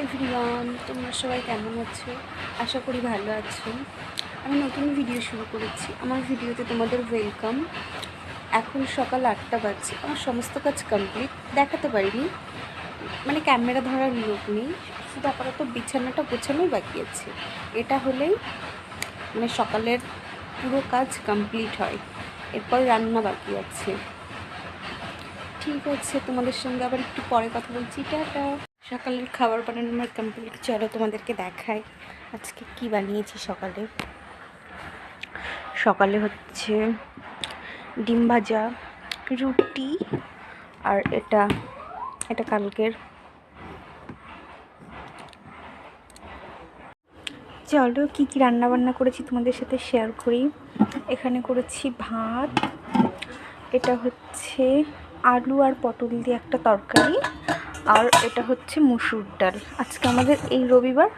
Everyone, তোমরা সবাই কেমন আছো? আশা করি ভালো আছো। আমি নতুন ভিডিও শুরু করেছি। আমার ভিডিওতে তোমাদের ওয়েলকাম। এখন সকাল 8টা বাজছে। আমার সমস্ত কাজ কমপ্লিট, দেখাতে পারিনি, মানে ক্যামেরা ধরার লোক নেই। শুধু আপাতত বিছানাটা গোছানোই বাকি আছে। এটা হলেই মানে সকালের পুরো কাজ কমপ্লিট হয়। এরপর রান্না বাকি আছে। ঠিক আছে, তোমাদের সঙ্গে আবার একটু পরে কথা বলছি। টাটা। সকালের খাবার বানানো আমার কমপ্লিট। চলো তোমাদেরকে দেখাই আজকে কি বানিয়েছি। সকালে হচ্ছে ডিম ভাজা, রুটি, আর এটা কালকের। চলো কি কি রান্না বান্না করেছি তোমাদের সাথে শেয়ার করি। এখানে করেছি ভাত, এটা হচ্ছে আলু আর পটল দিয়ে একটা তরকারি, আর এটা হচ্ছে মুসুর ডাল। আজকে আমাদের এই রবিবার